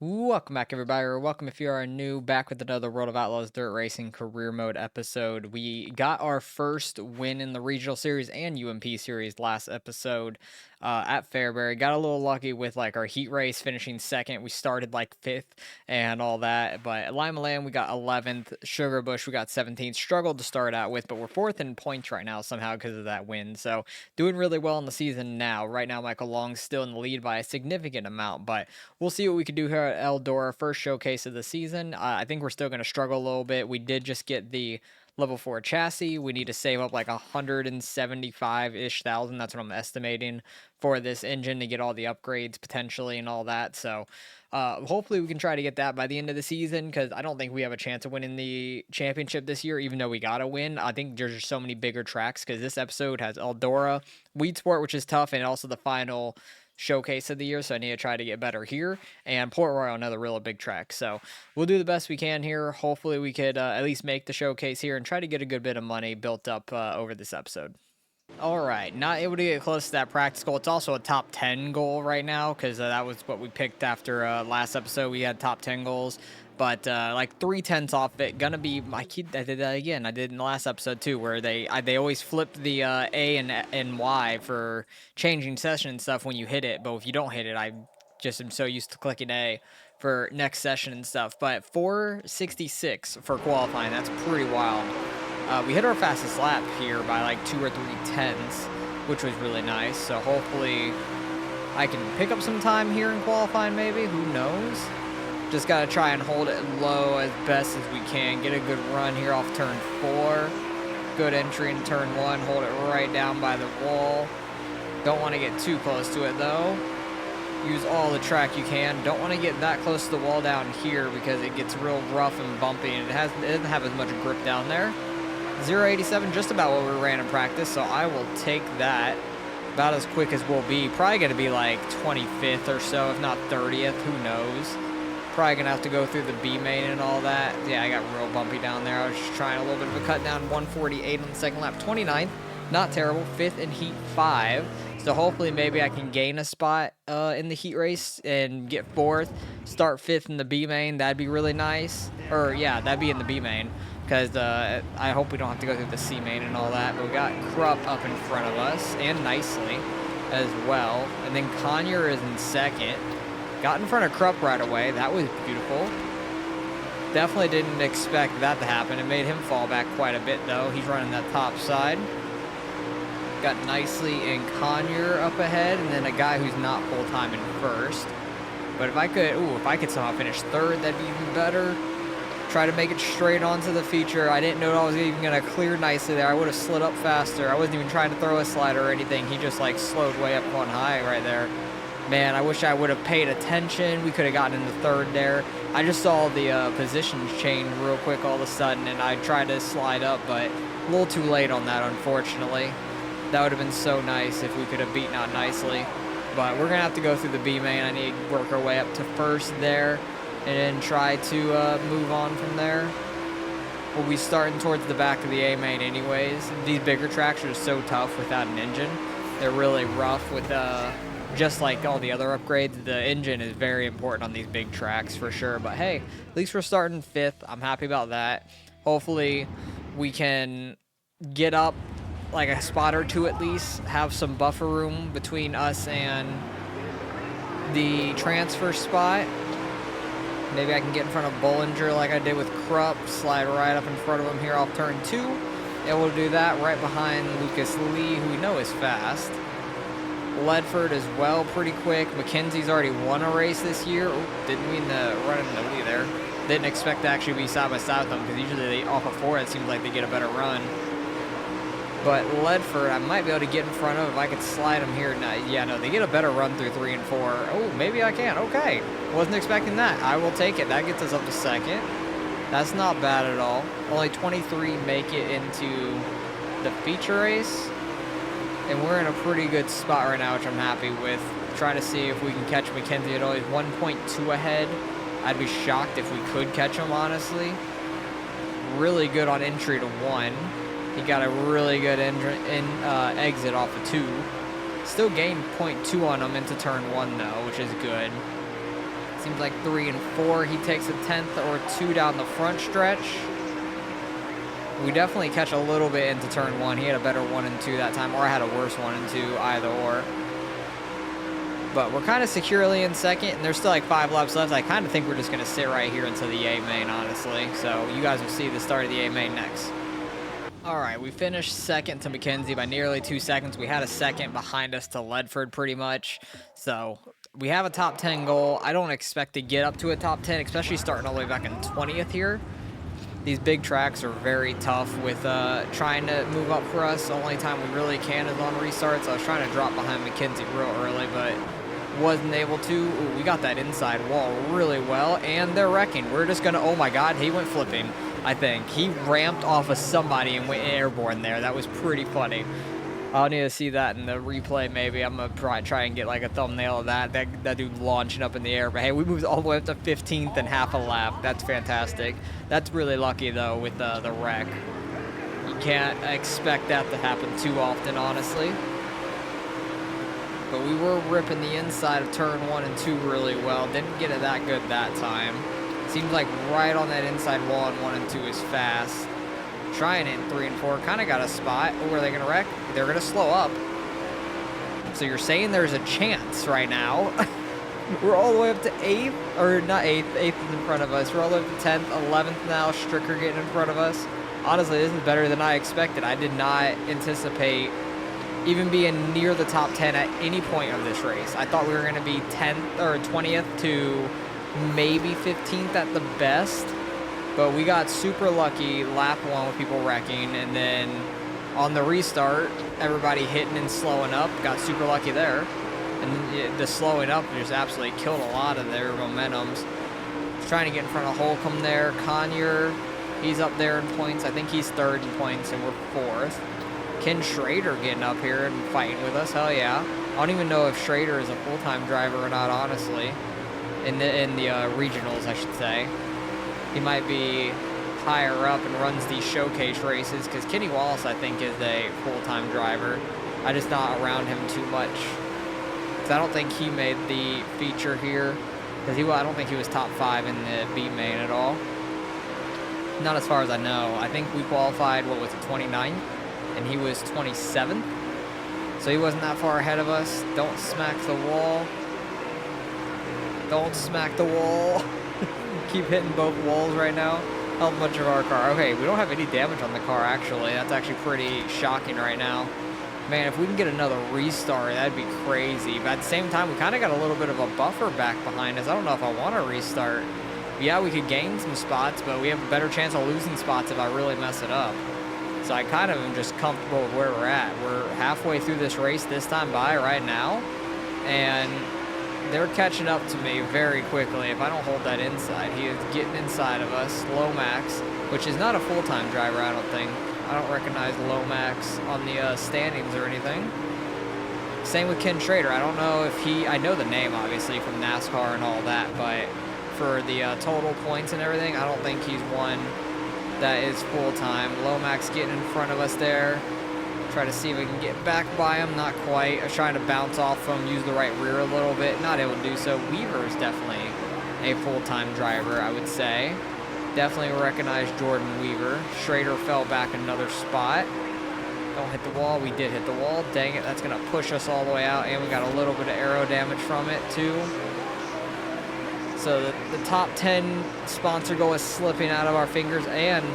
Welcome back, everybody, or welcome if you are new, back with another World of Outlaws Dirt Racing Career Mode episode. We got our first win in the Regional Series and UMP Series last episode at Fairbury. Got a little lucky with like our heat race finishing second. We started like fifth and all that, but at Lima Land we got 11th. Sugar Bush we got 17th. Struggled to start out with, but we're fourth in points right now somehow because of that win. So doing really well in the season now. Right now, Michael Long's still in the lead by a significant amount, but we'll see what we can do here at Eldora, first showcase of the season. I think we're still going to struggle a little bit. We did just get the level 4 chassis. We need to save up like 175-ish thousand. That's what I'm estimating for this engine to get all the upgrades potentially and all that. So hopefully we can try to get that by the end of the season, because I don't think we have a chance of winning the championship this year, even though we got to win. I think there's just so many bigger tracks, because this episode has Eldora, Weed Sport, which is tough, and also the final showcase of the year, so I need to try to get better here, and Port Royal, another really big track. So we'll do the best we can here. Hopefully we could at least make the showcase here and try to get a good bit of money built up over this episode. All right, not able to get close to that practice goal. It's also a top 10 goal right now, because that was what we picked after last episode. We had top 10 goals, but like 3/10 off it. Gonna be my kid. I did that again. I did in the last episode too, where they always flip the A and Y for changing session and stuff when you hit it. But if you don't hit it, I just am so used to clicking A for next session and stuff. But 466 for qualifying. That's pretty wild. We hit our fastest lap here by like 2 or 3/10, which was really nice. So hopefully I can pick up some time here in qualifying maybe. Who knows? Just got to try and hold it low as best as we can. Get a good run here off turn 4. Good entry in turn 1. Hold it right down by the wall. Don't want to get too close to it though. Use all the track you can. Don't want to get that close to the wall down here, because it gets real rough and bumpy, and it doesn't have as much grip down there. 0.87, just about what we ran in practice, so I will take that. About as quick as we'll be. Probably going to be like 25th or so, if not 30th. Who knows? Probably going to have to go through the B main and all that. Yeah, I got real bumpy down there. I was just trying a little bit of a cut down. 148 on the second lap. 29th, not terrible. 5th in heat 5. So hopefully maybe I can gain a spot in the heat race and get 4th. Start 5th in the B main. That'd be really nice. Or yeah, that'd be in the B main, because I hope we don't have to go through the C main and all that. But we got Krupp up in front of us, and nicely as well. And then Conyer is in second. Got in front of Krupp right away. That was beautiful. Definitely didn't expect that to happen. It made him fall back quite a bit, though. He's running that top side. Got nicely in Conyer up ahead, and then a guy who's not full-time in first. But if I could somehow finish 3rd, that'd be even better. Try to make it straight onto the feature. I didn't know I was even going to clear nicely there. I would have slid up faster. I wasn't even trying to throw a slider or anything. He just like slowed way up on high right there. Man, I wish I would have paid attention. We could have gotten into 3rd there. I just saw the positions change real quick all of a sudden, and I tried to slide up, but a little too late on that, unfortunately. That would have been so nice if we could have beaten out nicely. But we're going to have to go through the B main. I need to work our way up to 1st there, and then try to move on from there. We'll be starting towards the back of the A main anyways. These bigger tracks are so tough without an engine. They're really rough with just like all the other upgrades. The engine is very important on these big tracks for sure. But hey, at least we're starting 5th. I'm happy about that. Hopefully we can get up like a spot or two at least, have some buffer room between us and the transfer spot. Maybe I can get in front of Bollinger like I did with Krupp, slide right up in front of him here off turn 2. And we'll do that right behind Lucas Lee, who we know is fast. Ledford as well, pretty quick. McKenzie's already won a race this year. Ooh, didn't mean to run into Lee there. Didn't expect to actually be side by side with them, because usually off of 4 it seems like they get a better run. But Ledford, I might be able to get in front of if I could slide him here. No, yeah, no, they get a better run through 3 and 4. Oh, maybe I can. Okay. Wasn't expecting that. I will take it. That gets us up to 2nd. That's not bad at all. Only 23 make it into the feature race. And we're in a pretty good spot right now, which I'm happy with. Trying to see if we can catch McKenzie at all. He's 1.2 ahead. I'd be shocked if we could catch him, honestly. Really good on entry to 1. He got a really good exit off of 2. Still gained 0.2 on him into turn 1, though, which is good. Seems like 3 and 4. He takes a 10th or 2 down the front stretch. We definitely catch a little bit into turn 1. He had a better 1 and 2 that time, or I had a worse 1 and 2, either or. But we're kind of securely in second, and there's still like 5 laps left. I kind of think we're just going to sit right here until the A main, honestly. So you guys will see the start of the A main next. All right, we finished second to McKenzie by nearly 2 seconds. We had a second behind us to Ledford pretty much. So we have a top 10 goal. I don't expect to get up to a top 10, especially starting all the way back in 20th here. These big tracks are very tough with trying to move up for us. The only time we really can is on restarts. I was trying to drop behind McKenzie real early, but wasn't able to. Ooh, we got that inside wall really well, and they're wrecking. We're just gonna, oh my God, he went flipping, I think. He ramped off of somebody and went airborne there. That was pretty funny. I'll need to see that in the replay maybe. I'm gonna try and get like a thumbnail of that. That dude launching up in the air. But hey, we moved all the way up to 15th and half a lap. That's fantastic. That's really lucky though with the wreck. You can't expect that to happen too often, honestly. But we were ripping the inside of turn 1 and 2 really well. Didn't get it that good that time. Seems like right on that inside wall in 1 and 2 is fast. Trying it in 3 and 4. Kind of got a spot. Oh, are they going to wreck? They're going to slow up. So you're saying there's a chance right now. We're all the way up to 8th. Or not 8th. 8th is in front of us. We're all the way up to 10th. 11th now. Stricker getting in front of us. Honestly, this is better than I expected. I did not anticipate even being near the top 10 at any point of this race. I thought we were going to be 10th or 20th to maybe 15th at the best, but we got super lucky lap 1 with people wrecking, and then on the restart, everybody hitting and slowing up. Got super lucky there, and the slowing up just absolutely killed a lot of their momentums. Trying to get in front of Holcomb there. Conyer, he's up there in points. I think he's 3rd in points, and we're 4th. Ken Schrader getting up here and fighting with us. Hell yeah. I don't even know if Schrader is a full-time driver or not, honestly. In the regionals, I should say. He might be higher up and runs these showcase races, because Kenny Wallace, I think, is a full-time driver. I just not around him too much, because I don't think he made the feature here. Because I don't think he was top 5 in the B main at all. Not as far as I know. I think we qualified, what was it, 29th? And he was 27th, so he wasn't that far ahead of us. Don't smack the wall. Don't smack the wall. Keep hitting both walls right now. How much of our car? Okay, we don't have any damage on the car, actually. That's actually pretty shocking right now. Man, if we can get another restart, that'd be crazy. But at the same time, we kind of got a little bit of a buffer back behind us. I don't know if I want to restart. Yeah, we could gain some spots, but we have a better chance of losing spots if I really mess it up. So I kind of am just comfortable with where we're at. We're halfway through this race this time by right now, and they're catching up to me very quickly if I don't hold that inside. He is getting inside of us. Lomax, which is not a full-time driver, I don't think. I don't recognize Lomax on the standings or anything. Same with Ken Schrader. I don't know if I know the name, obviously, from NASCAR and all that, but for the total points and everything, I don't think he's one that is full-time. Lomax getting in front of us there. Try to see if we can get back by him. Not quite. I was trying to bounce off him, use the right rear a little bit. Not able to do so. Weaver is definitely a full-time driver, I would say. Definitely recognize Jordan Weaver. Schrader fell back another spot. Don't hit the wall. We did hit the wall. Dang it. That's going to push us all the way out, and we got a little bit of aero damage from it, too. So the top 10 sponsor goal is slipping out of our fingers, and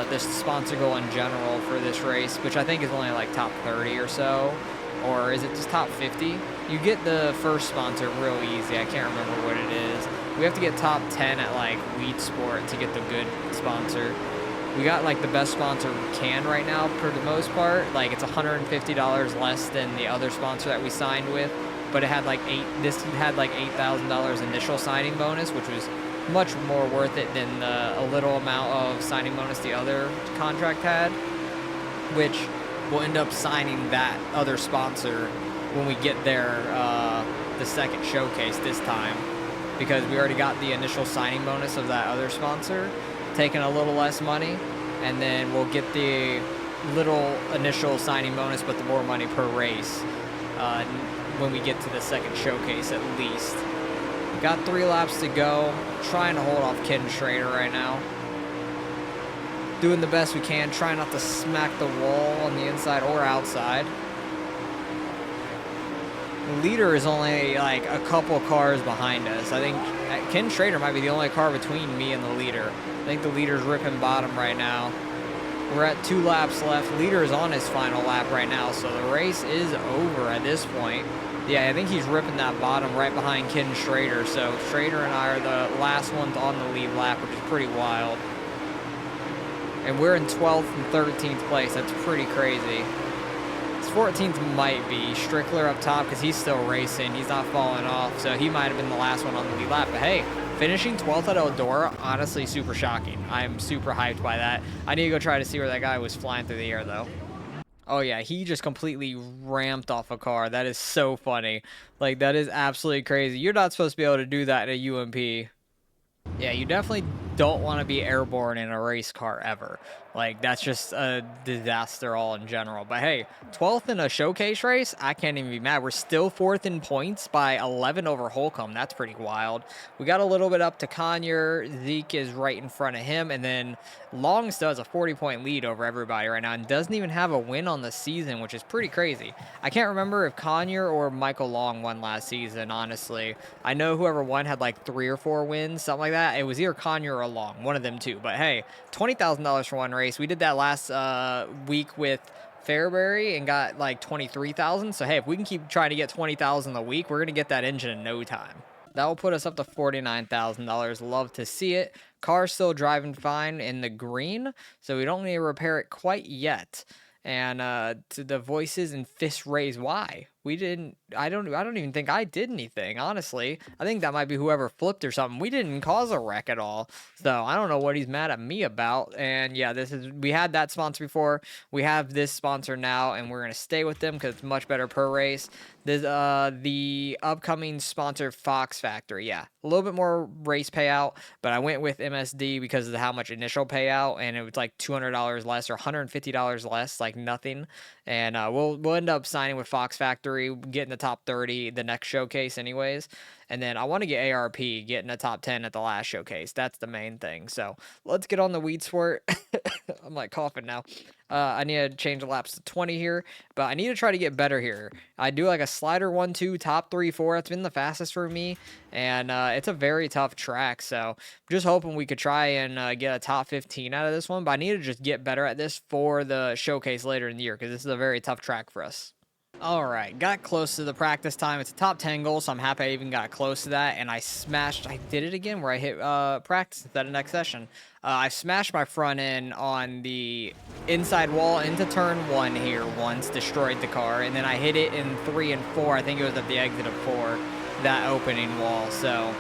this sponsor goal in general for this race, which I think is only like top 30 or so, or is it just top 50? You get the first sponsor real easy. I can't remember what it is. We have to get top 10 at like Weed Sport to get the good sponsor. We got like the best sponsor we can right now for the most part. Like it's $150 less than the other sponsor that we signed with. But it had like $8,000 initial signing bonus, which was much more worth it than a little amount of signing bonus the other contract had, which we'll end up signing that other sponsor when we get there the second showcase this time, because we already got the initial signing bonus of that other sponsor, taking a little less money, and then we'll get the little initial signing bonus but the more money per race when we get to the second showcase at least. Got 3 laps to go. Trying to hold off Ken Schrader right now. Doing the best we can. Trying not to smack the wall on the inside or outside. The leader is only like a couple cars behind us. I think Ken Schrader might be the only car between me and the leader. I think the leader's ripping bottom right now. We're at 2 laps left. Leader is on his final lap right now, so the race is over at this point. Yeah, I think he's ripping that bottom right behind Ken Schrader. So Schrader and I are the last ones on the lead lap, which is pretty wild. And we're in 12th and 13th place. That's pretty crazy. 14th might be Strickler up top because he's still racing. He's not falling off, so he might have been the last one on the lead lap. But hey, finishing 12th at Eldora, honestly super shocking. I'm super hyped by that. I need to go try to see where that guy was flying through the air, though. Oh yeah, he just completely ramped off a car. That is so funny. Like, that is absolutely crazy. You're not supposed to be able to do that in a UMP. Yeah, you definitely don't want to be airborne in a race car ever. Like, that's just a disaster all in general. But hey, 12th in a showcase race, I can't even be mad. We're still 4th in points by 11 over Holcomb. That's pretty wild. We got a little bit up to Conyer. Zeke is right in front of him. And then Long still has a 40-point lead over everybody right now and doesn't even have a win on the season, which is pretty crazy. I can't remember if Conyer or Michael Long won last season, honestly. I know whoever won had like 3 or 4 wins, something like that. It was either Conyer or Long, one of them two. But hey, $20,000 for one race. We did that last week with Fairbury and got like 23,000. So hey, if we can keep trying to get 20,000 a week, we're gonna get that engine in no time. That will put us up to $49,000. Love to see it. Car's still driving fine in the green, so we don't need to repair it quite yet. And to the voices and fist raise, why? We didn't, I don't even think I did anything, honestly. I think that might be whoever flipped or something. We didn't cause a wreck at all. So I don't know what he's mad at me about. And yeah, we had that sponsor before. We have this sponsor now, and we're going to stay with them because it's much better per race. There's the upcoming sponsor, Fox Factory. Yeah, a little bit more race payout, but I went with MSD because of how much initial payout, and it was like $200 less or $150 less, like nothing. And we'll end up signing with Fox Factory, getting the top 30 the next showcase anyways. And then I want to get ARP, getting the top 10 at the last showcase. That's the main thing. So let's get on the weed sport. I'm like coughing now. I need to change the laps to 20 here, but I need to try to get better here. I do like a slider 1-2, top 3-4. That's been the fastest for me, and it's a very tough track. So just hoping we could try and get a top 15 out of this one, but I need to just get better at this for the showcase later in the year because this is a very tough track for us. All right, got close to the practice time. It's a top 10 goal, so I'm happy I even got close to that. And I did it again where I hit practice instead of next session. I smashed my front end on the inside wall into turn 1 here once, destroyed the car. And then I hit it in 3 and 4. I think it was at the exit of 4, that opening wall. So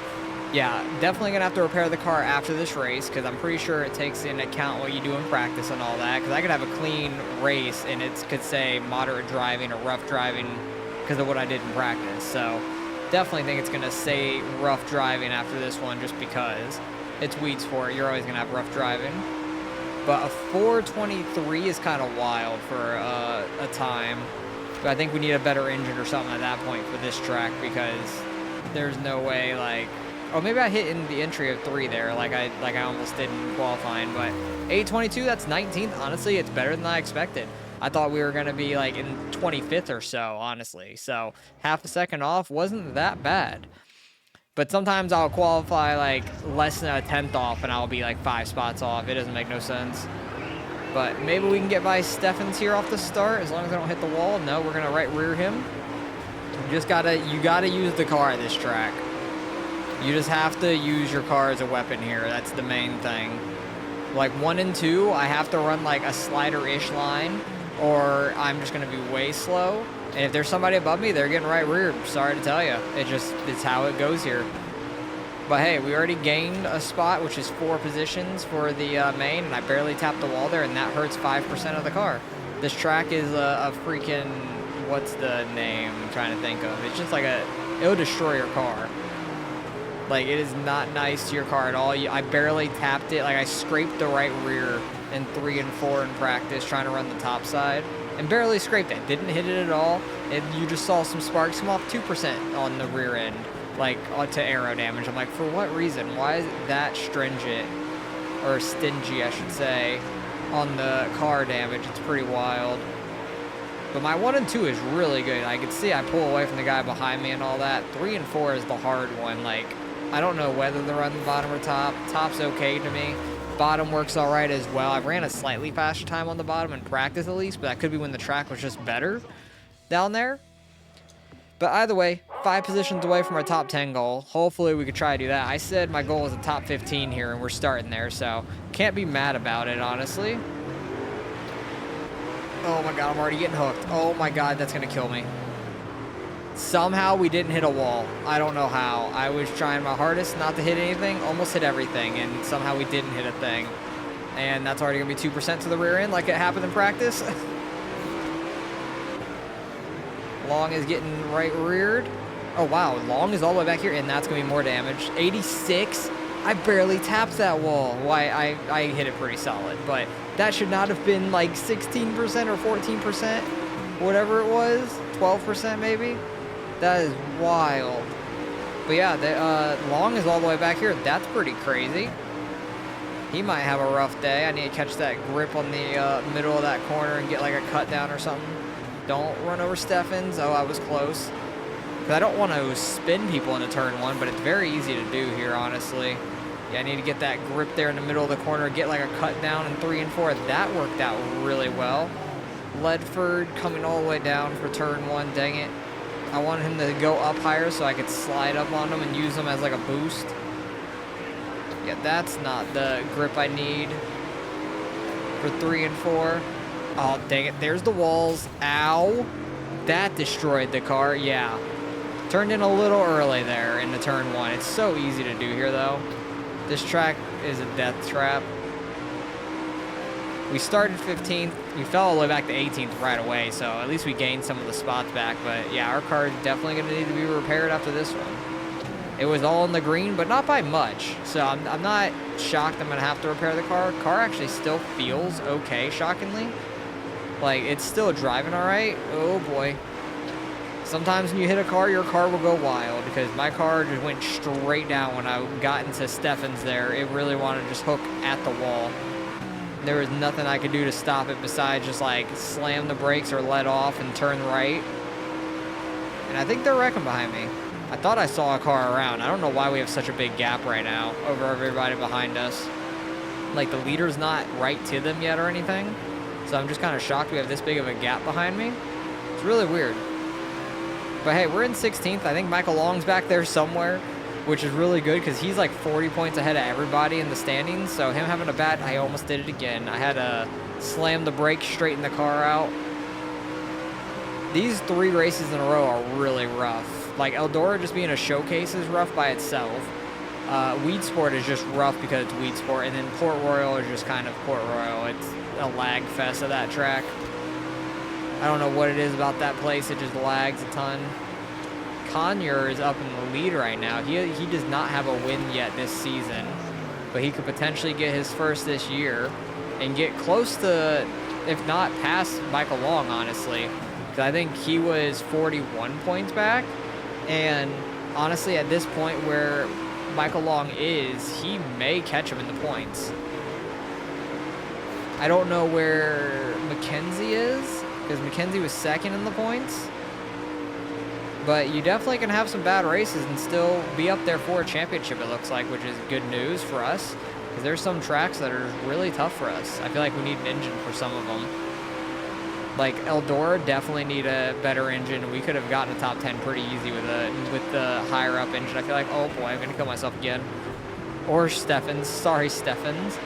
yeah, definitely gonna have to repair the car after this race because I'm pretty sure it takes into account what you do in practice and all that. Because I could have a clean race and it could say moderate driving or rough driving because of what I did in practice. So definitely think it's gonna say rough driving after this one just because it's weed sport. You're always gonna have rough driving. But a 423 is kind of wild for a time. But I think we need a better engine or something at that point for this track because there's no way like. Oh, maybe I hit in the entry of 3 there, like I almost did in qualifying. But 822, that's 19th. Honestly, it's better than I expected. I thought we were gonna be like in 25th or so, honestly. So half a second off wasn't that bad. But sometimes I'll qualify like less than a 10th off, and I'll be like 5 spots off. It doesn't make no sense. But maybe we can get by Steffens here off the start as long as I don't hit the wall. No, we're gonna right rear him. You gotta use the car at this track. You just have to use your car as a weapon here. That's the main thing. Like 1 and 2, I have to run like a slider-ish line or I'm just going to be way slow. And if there's somebody above me, they're getting right rear. Sorry to tell you. It's how it goes here. But hey, we already gained a spot, which is 4 positions for the main, and I barely tapped the wall there, and that hurts 5% of the car. This track is a freaking, what's the name I'm trying to think of? It's just like it'll destroy your car. Like, it is not nice to your car at all. I barely tapped it. Like, I scraped the right rear in 3 and 4 in practice trying to run the top side. And barely scraped it. Didn't hit it at all. And you just saw some sparks come off 2% on the rear end. like to aero damage. I'm like, for what reason? Why is it that stringent, or stingy, I should say, on the car damage? It's pretty wild. But my 1 and 2 is really good. I can see I pull away from the guy behind me and all that. 3 and 4 is the hard one. Like, I don't know whether to run the bottom or top. Top's okay to me. Bottom works all right as well. I ran a slightly faster time on the bottom in practice at least, but that could be when the track was just better down there. But either way, 5 positions away from our top 10 goal. Hopefully we could try to do that. I said my goal was a top 15 here, and we're starting there, so can't be mad about it, honestly. Oh my god, I'm already getting hooked. Oh my god, that's going to kill me. Somehow we didn't hit a wall. I don't know how. I was trying my hardest not to hit anything, almost hit everything, and somehow we didn't hit a thing. And that's already going to be 2% to the rear end like it happened in practice. Long is getting right reared. Oh wow, Long is all the way back here, and that's going to be more damage. 86. I barely tapped that wall. Why, I hit it pretty solid, but that should not have been like 16% or 14%, whatever it was, 12% maybe. That is wild. But yeah, Long is all the way back here. That's pretty crazy. He might have a rough day. I need to catch that grip on the middle of that corner and get like a cut down or something. Don't run over Steffens. Oh, I was close. Because I don't want to spin people into turn 1, but it's very easy to do here, honestly. Yeah, I need to get that grip there in the middle of the corner, get like a cut down in 3 and 4. That worked out really well. Ledford coming all the way down for turn 1. Dang it. I wanted him to go up higher so I could slide up on him and use him as like a boost. Yeah, that's not the grip I need for 3 and 4. Oh, dang it. There's the walls. Ow. That destroyed the car. Yeah. Turned in a little early there in the turn 1. It's so easy to do here, though. This track is a death trap. We started 15th. We fell all the way back to 18th right away, so at least we gained some of the spots back. But yeah, our car is definitely going to need to be repaired after this one. It was all in the green, but not by much. So I'm not shocked I'm going to have to repair the car. Car actually still feels okay, shockingly. Like, it's still driving all right. Oh, boy. Sometimes when you hit a car, your car will go wild, because my car just went straight down when I got into Steffens there. It really wanted to just hook at the wall. There was nothing I could do to stop it besides just like slam the brakes or let off and turn right. And I think they're wrecking behind me. I thought I saw a car around. I don't know why we have such a big gap right now over everybody behind us. Like, the leader's not right to them yet or anything. So I'm just kind of shocked we have this big of a gap behind me. It's really weird. But hey, we're in 16th. I think Michael Long's back there somewhere, which is really good because he's like 40 points ahead of everybody in the standings. So him having a bad, I almost did it again. I had to slam the brakes, straighten the car out. These 3 races in a row are really rough. Like, Eldora just being a showcase is rough by itself. Weed Sport is just rough because it's Weed Sport. And then Port Royal is just kind of Port Royal. It's a lag fest of that track. I don't know what it is about that place. It just lags a ton. Conyer is up in the lead right now. He does not have a win yet this season, but he could potentially get his first this year and get close to, if not past Michael Long, honestly. Because I think he was 41 points back. And honestly, at this point where Michael Long is, he may catch him in the points. I don't know where Mackenzie is, because Mackenzie was 2nd in the points. But you definitely can have some bad races and still be up there for a championship, it looks like, which is good news for us. Because there's some tracks that are really tough for us. I feel like we need an engine for some of them. Like, Eldora definitely need a better engine. We could have gotten a top 10 pretty easy with the higher up engine. I feel like, oh boy, I'm going to kill myself again. Or Steffens. Sorry, Steffens.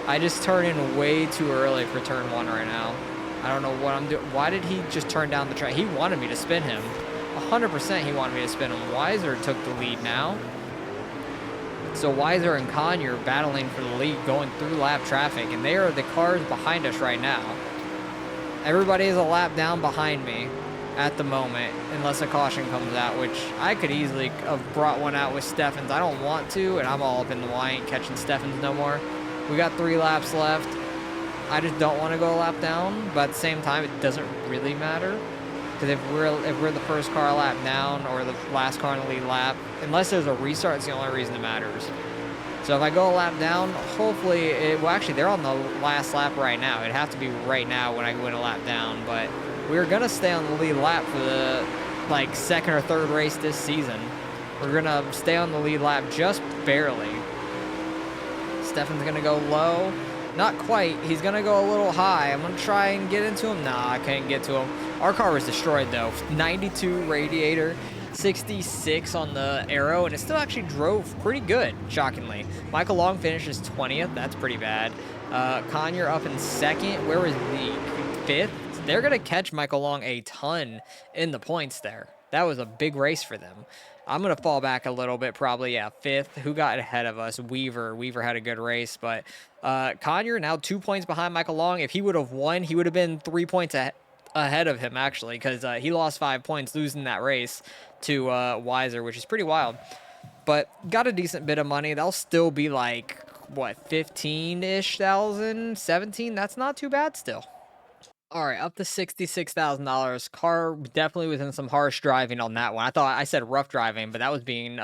I just turned in way too early for turn 1 right now. I don't know what I'm doing. Why did he just turn down the track? He wanted me to spin him. 100% he wanted me to spin him. Weiser took the lead now. So Weiser and Conyer battling for the lead going through lap traffic, and they are the cars behind us right now. Everybody is a lap down behind me at the moment, unless a caution comes out, which I could easily have brought one out with Steffens. I don't want to, and I'm all up in the Y, ain't catching Steffens no more. We got 3 laps left. I just don't want to go a lap down, but at the same time, it doesn't really matter. Because if we're the first car lap down or the last car in the lead lap, unless there's a restart, it's the only reason it matters. So if I go a lap down, hopefully well, actually, they're on the last lap right now. It'd have to be right now when I go in a lap down, but we're going to stay on the lead lap for the, like, second or third race this season. We're going to stay on the lead lap just barely. Stefan's going to go low. Not quite. He's going to go a little high. I'm going to try and get into him. Nah, I couldn't get to him. Our car was destroyed, though. 92 radiator. 66 on the aero, and it still actually drove pretty good, shockingly. Michael Long finishes 20th. That's pretty bad. Conyer up in second. Where was the fifth? They're going to catch Michael Long a ton in the points there. That was a big race for them. I'm going to fall back a little bit, probably, yeah, fifth. Who got ahead of us? Weaver. Weaver had a good race, but Conyer now 2 points behind Michael Long. If he would have won, he would have been 3 points ahead of him, actually, because he lost 5 points losing that race to Weiser, which is pretty wild. But got a decent bit of money. That'll still be like, what, 15-ish thousand, 17? That's not too bad still. All right, up to $66,000. Car definitely was in some harsh driving on that one. I said rough driving, but that was being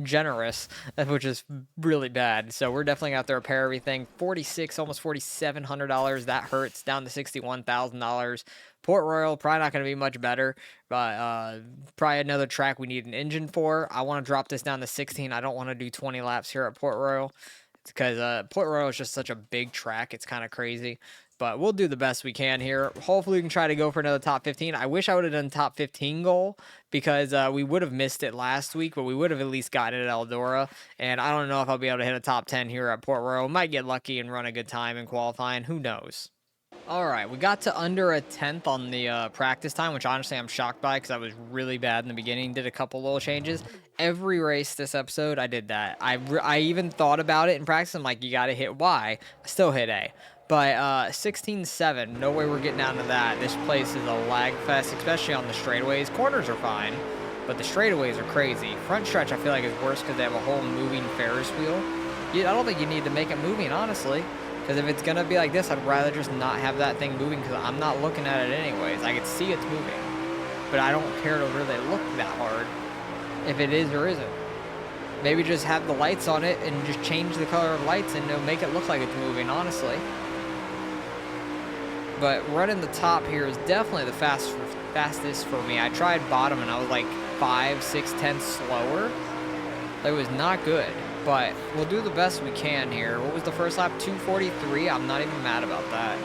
generous, which is really bad. So we're definitely going to have to repair everything. Almost $4,700. That hurts. Down to $61,000. Port Royal, probably not going to be much better, but probably another track we need an engine for. I want to drop this down to 16. I don't want to do 20 laps here at Port Royal because Port Royal is just such a big track. It's kind of crazy. But we'll do the best we can here. Hopefully we can try to go for another top 15. I wish I would have done top 15 goal because we would have missed it last week, but we would have at least gotten it at Eldora. And I don't know if I'll be able to hit a top 10 here at Port Royal. Might get lucky and run a good time in qualifying. Who knows? All right, we got to under a 10th on the practice time, which honestly I'm shocked by because I was really bad in the beginning. Did a couple little changes. Every race this episode, I did that. I even thought about it in practice. I'm like, you got to hit Y. I still hit A. But 16-7, no way we're getting down to that. This place is a lag fest, especially on the straightaways. Corners are fine, but the straightaways are crazy. Front stretch I feel like is worse because they have a whole moving Ferris wheel. I don't think you need to make it moving, honestly. Because if it's going to be like this, I'd rather just not have that thing moving because I'm not looking at it anyways. I can see it's moving, but I don't care to really look that hard if it is or isn't. Maybe just have the lights on it and just change the color of lights and it'll make it look like it's moving, honestly. But running the top here is definitely the fastest for me. I tried bottom and I was like 5-6 tenths slower. It was not good, but we'll do the best we can here. What was the first lap? 2:43. I'm not even mad about that.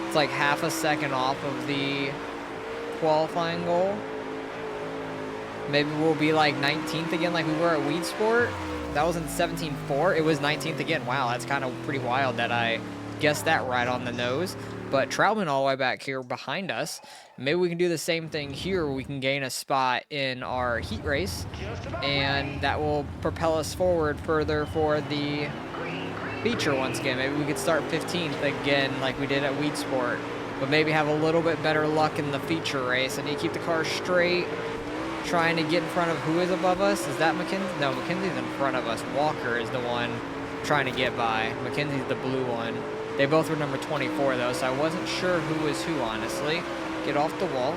It's like half a second off of the qualifying goal. Maybe we'll be like 19th again like we were at Weed Sport. That was in 17.4. It was 19th again. Wow, that's kind of pretty wild that I guessed that right on the nose. But Troutman all the way back here behind us. Maybe we can do the same thing here where we can gain a spot in our heat race. And that will propel us forward further for the feature once again. Maybe we could start 15th again like we did at Weed Sport. But maybe have a little bit better luck in the feature race. I need to keep the car straight. Trying to get in front of who is above us. Is that McKenzie? No, McKenzie's in front of us. Walker is the one trying to get by. McKenzie's the blue one. They both were number 24, though, so I wasn't sure who was who, honestly. Get off the wall.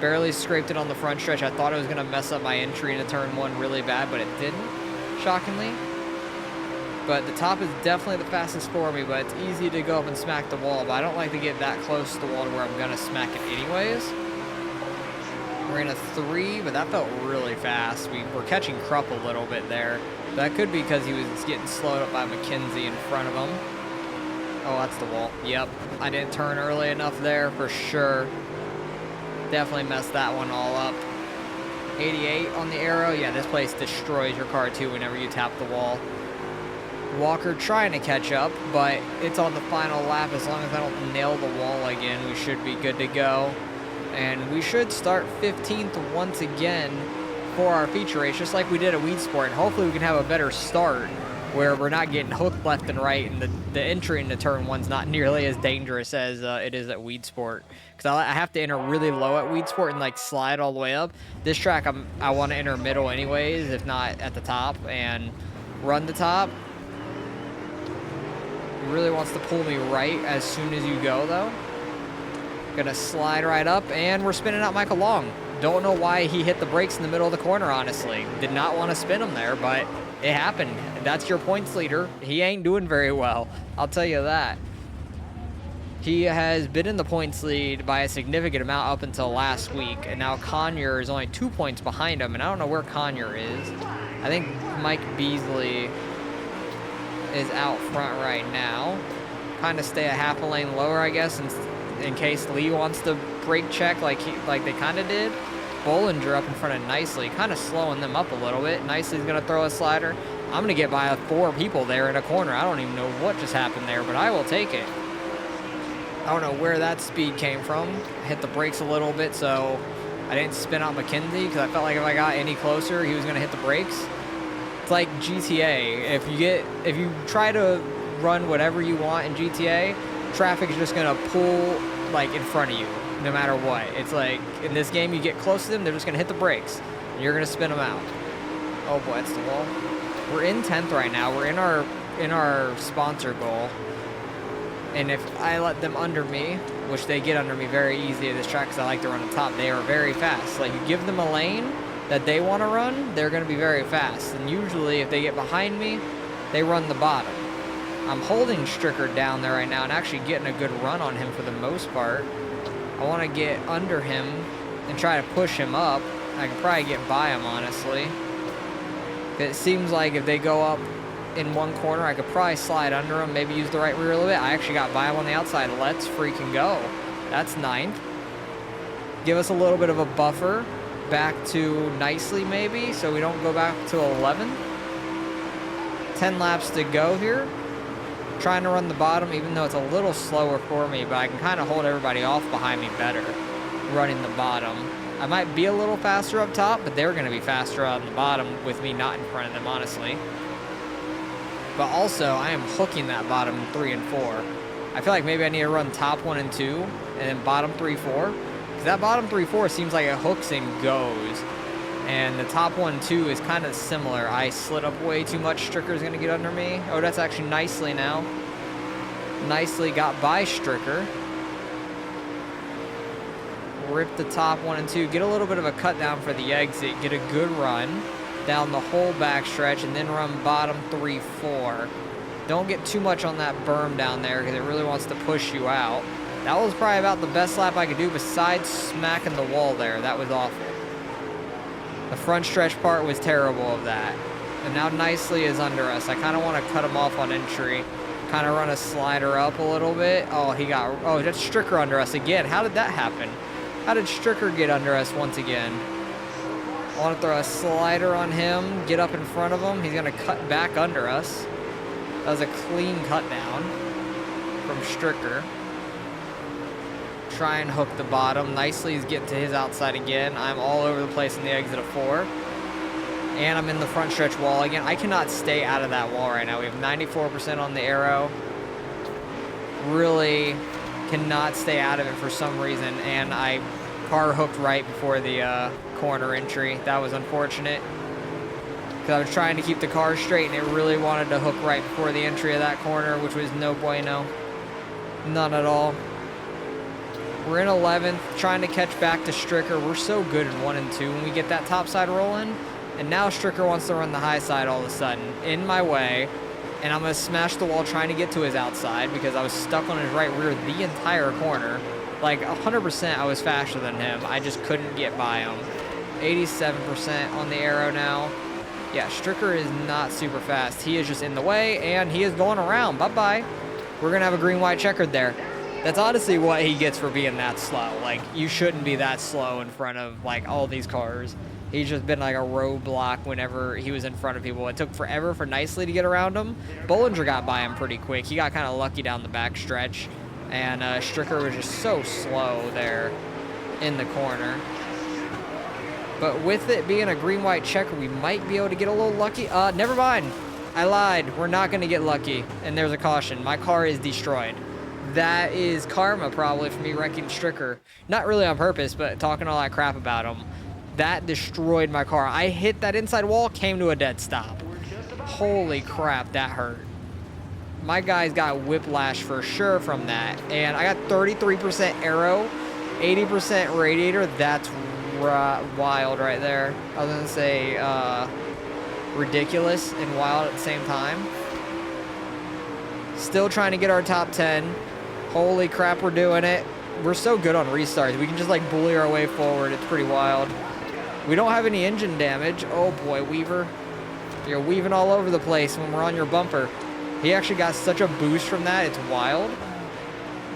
Barely scraped it on the front stretch. I thought it was going to mess up my entry into turn one really bad, but it didn't, shockingly. But the top is definitely the fastest for me, but it's easy to go up and smack the wall, but I don't like to get that close to the wall to where I'm going to smack it anyways. We're in a 3, but that felt really fast. We were catching Krupp a little bit there. That could be because he was getting slowed up by McKenzie in front of him. Oh, that's the wall. Yep. I didn't turn early enough there for sure. Definitely messed that one all up. 88 on the arrow. Yeah, this place destroys your car too whenever you tap the wall. Walker trying to catch up, but it's on the final lap. As long as I don't nail the wall again, we should be good to go. And we should start 15th once again for our feature race, just like we did at Weed Sport. And hopefully we can have a better start where we're not getting hooked left and right, and the entry into turn one's not nearly as dangerous as it is at Weed Sport. Because I have to enter really low at Weed Sport and like slide all the way up. This track I want to enter middle anyways, if not at the top, and run the top. He really wants to pull me right as soon as you go though. Gonna slide right up, and we're spinning out Michael Long. Don't know why he hit the brakes in the middle of the corner, honestly. Did not want to spin him there, but it happened. That's your points leader. He ain't doing very well, I'll tell you that. He has been in the points lead by a significant amount up until last week, and now Conyer is only 2 points behind him, and I don't know where Conyer is. I think Mike Beasley is out front right now. Kind of stay a half a lane lower, I guess, in case Lee wants to brake check like they kind of did. Bollinger up in front of Nicely, kind of slowing them up a little bit. Nicely's going to throw a slider. I'm going to get by 4 people there in a corner. I don't even know what just happened there, but I will take it. I don't know where that speed came from. I hit the brakes a little bit, so I didn't spin out McKenzie because I felt like if I got any closer, he was going to hit the brakes. It's like GTA. If you try to run whatever you want in GTA, traffic is just going to pull like in front of you no matter what. It's like in this game, you get close to them, they're just going to hit the brakes, and you're going to spin them out. Oh boy, that's the wall. We're in 10th right now. We're in our sponsor goal. And if I let them under me, which they get under me very easy at this track because I like to run the top, they are very fast. Like, you give them a lane that they want to run, they're going to be very fast. And usually, if they get behind me, they run the bottom. I'm holding Stricker down there right now and actually getting a good run on him for the most part. I want to get under him and try to push him up. I can probably get by him, honestly. It seems like if they go up in one corner, I could probably slide under him, maybe use the right rear a little bit. I actually got by him on the outside. Let's freaking go. That's 9th. Give us a little bit of a buffer back to Nicely, maybe, so we don't go back to 11th. 10 laps to go here. Trying to run the bottom, even though it's a little slower for me, but I can kind of hold everybody off behind me better running the bottom. I might be a little faster up top, but they're going to be faster on the bottom with me not in front of them, honestly. But also, I am hooking that bottom 3 and 4. I feel like maybe I need to run top 1 and 2, and then bottom 3, 4. Because that bottom 3, 4 seems like it hooks and goes. And the top 1, 2 is kind of similar. I slid up way too much. Stricker's going to get under me. Oh, that's actually Nicely now. Nicely got by Stricker. Rip the top 1 and 2. Get a little bit of a cut down for the exit. Get a good run down the whole backstretch, and then run bottom 3, 4. Don't get too much on that berm down there because it really wants to push you out. That was probably about the best lap I could do besides smacking the wall there. That was awful. The front stretch part was terrible of that. And now Nicely is under us. I kind of want to cut him off on entry. Kind of run a slider up a little bit. Oh, that's Stricker under us again. How did that happen? How did Stricker get under us once again? I want to throw a slider on him, get up in front of him. He's going to cut back under us. That was a clean cut down from Stricker. Try and hook the bottom. Nicely he's getting to his outside again. I'm all over the place in the exit of 4. And I'm in the front stretch wall again. I cannot stay out of that wall right now. We have 94% on the arrow. Really cannot stay out of it for some reason. And I car hooked right before the corner entry. That was unfortunate. Because I was trying to keep the car straight and it really wanted to hook right before the entry of that corner, which was no bueno. None at all. We're in 11th, trying to catch back to Stricker. We're so good in 1 and 2 when we get that top side rolling. And now Stricker wants to run the high side all of a sudden. In my way. And I'm going to smash the wall trying to get to his outside because I was stuck on his right rear the entire corner. Like 100% I was faster than him. I just couldn't get by him. 87% on the arrow now. Yeah, Stricker is not super fast. He is just in the way and he is going around. Bye-bye. We're going to have a green-white checkered there. That's honestly what he gets for being that slow. Like, you shouldn't be that slow in front of, like, all these cars. He's just been, like, a roadblock whenever he was in front of people. It took forever for Nicely to get around him. Bollinger got by him pretty quick. He got kind of lucky down the back stretch. And Stricker was just so slow there in the corner. But with it being a green-white checker, we might be able to get a little lucky. Never mind. I lied. We're not going to get lucky. And there's a caution. My car is destroyed. That is karma probably for me wrecking Stricker. Not really on purpose, but talking all that crap about him. That destroyed my car. I hit that inside wall, came to a dead stop. Holy crap, that hurt. My guy's got whiplash for sure from that. And I got 33% aero 80% radiator, that's wild right there. I was gonna say ridiculous and wild at the same time. Still trying to get our top 10. Holy crap, we're doing it. We're so good on restarts. We can just like bully our way forward. It's pretty wild. We don't have any engine damage. Oh boy, Weaver. You're weaving all over the place when we're on your bumper. He actually got such a boost from that. It's wild.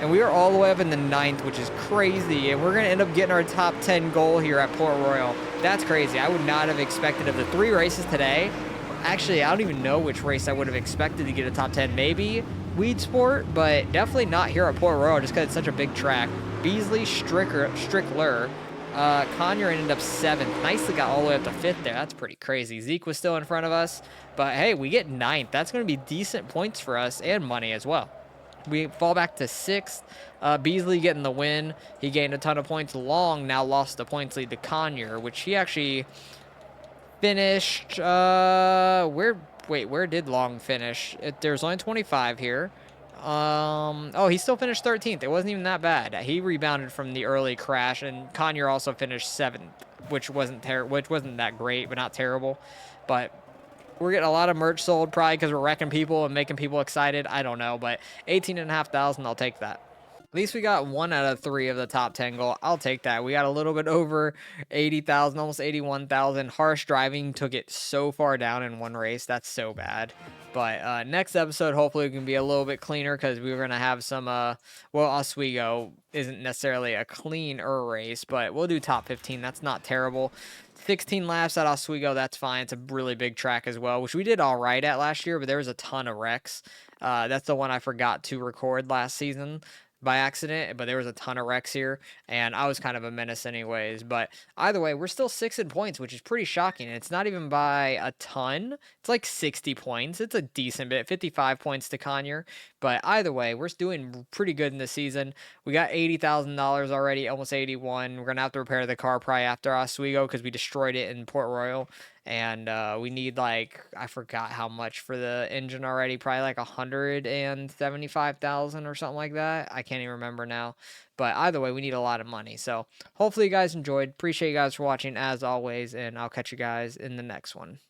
And we are all the way up in the 9th, which is crazy. And we're going to end up getting our top 10 goal here at Port Royal. That's crazy. I would not have expected of the 3 races today. Actually, I don't even know which race I would have expected to get a top 10. Maybe Weed Sport, but definitely not here at Port Royal just because it's such a big track. Beasley, Strickler. Conyer ended up 7th. Nicely got all the way up to 5th there. That's pretty crazy. Zeke was still in front of us. But hey, we get 9th. That's going to be decent points for us and money as well. We fall back to 6th. Beasley getting the win. He gained a ton of points. Long now lost the points lead to Conyer, which he actually finished. Where did Long finish? There's only 25 here. Oh, he still finished 13th. It wasn't even that bad. He rebounded from the early crash, and Conyer also finished 7th, which wasn't that great, but not terrible. But we're getting a lot of merch sold, probably because we're wrecking people and making people excited. I don't know, but 18,500, I'll take that. At least we got 1 out of 3 of the top 10 goal. I'll take that. We got a little bit over 80,000, almost 81,000. Harsh driving took it so far down in one race. That's so bad. But next episode, hopefully, we can be a little bit cleaner because we're going to have some, well, Oswego isn't necessarily a cleaner race, but we'll do top 15. That's not terrible. 16 laps at Oswego, that's fine. It's a really big track as well, which we did all right at last year, but there was a ton of wrecks. That's the one I forgot to record last season by accident, but there was a ton of wrecks here, and I was kind of a menace anyways. But either way, we're still 6 in points, which is pretty shocking. It's not even by a ton. It's like 60 points. It's a decent bit, 55 points to Conyer. But either way, we're doing pretty good in the season. We got $80,000 already, almost 81. We're gonna have to repair the car probably after Oswego because we destroyed it in Port Royal. And we need like, I forgot how much for the engine already, probably like 175,000 or something like that. I can't even remember now. But either way, we need a lot of money. So hopefully you guys enjoyed. Appreciate you guys for watching as always, and I'll catch you guys in the next one.